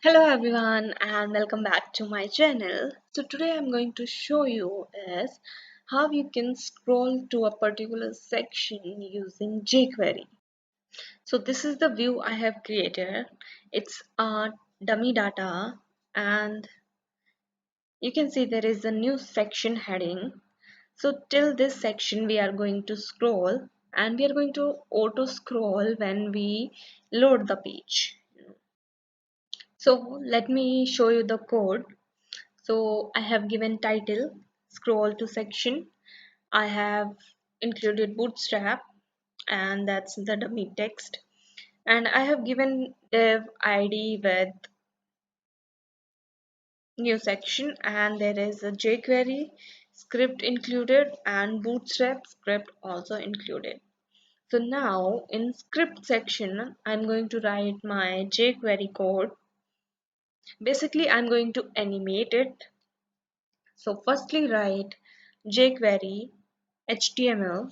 Hello everyone and welcome back to my channel. So today I'm going to show you is how you can scroll to a particular section using jQuery. So this is the view I have created. It's a dummy data and you can see there is a new section heading. So till this section we are going to scroll and we are going to auto scroll when we load the page. So let me show you the code. So I have given title, scroll to section. I have included bootstrap and that's the dummy text. And I have given div ID with new section and there is a jQuery script included and bootstrap script also included. So now in script section, I'm going to write my jQuery code. Basically, I'm going to animate it. So firstly write jQuery HTML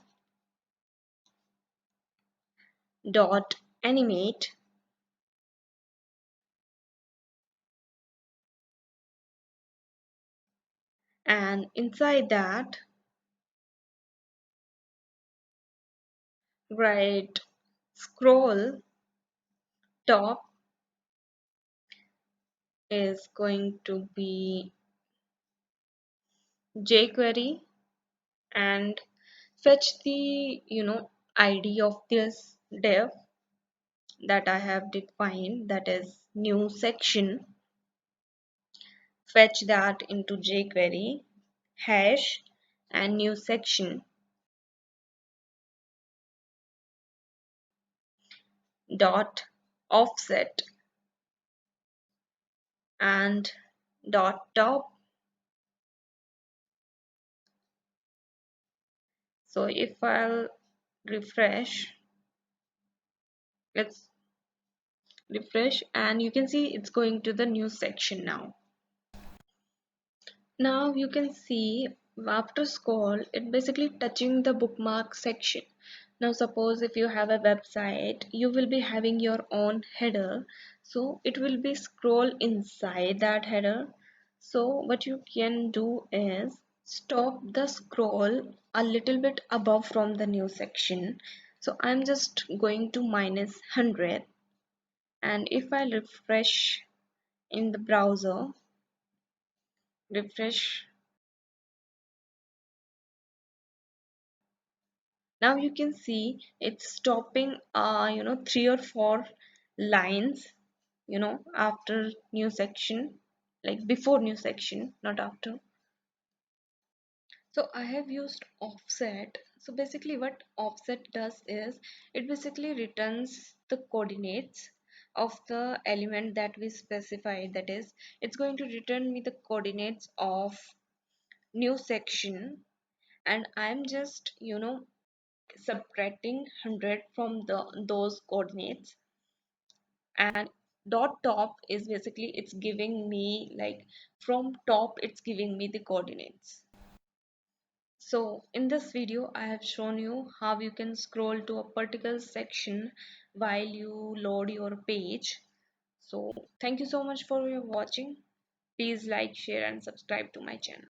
dot animate and inside that write scroll top is going to be jQuery and fetch the ID of this div that I have defined, that is new section. Fetch that into jQuery hash and new section dot offset and dot top. So if I'll refresh, let's refresh and you can see it's going to the new section now. Now you can see after scroll it basically touching the bookmark section. Now suppose if you have a website, you will be having your own header, so it will be scroll inside that header. So what you can do is stop the scroll a little bit above from the new section. So I'm just going to minus 100 and if I refresh in the browser, refresh, now you can see it's stopping 3 or 4 lines after new section, like before new section, not after. So I have used offset. So basically what offset does is it basically returns the coordinates of the element that we specified, that is it's going to return me the coordinates of new section and I'm just subtracting 100 from those coordinates and dot top is basically it's giving me like from top it's giving me the coordinates. So in this video I have shown you how you can scroll to a particular section while you load your page. So thank you so much for your watching. Please like, share and subscribe to my channel.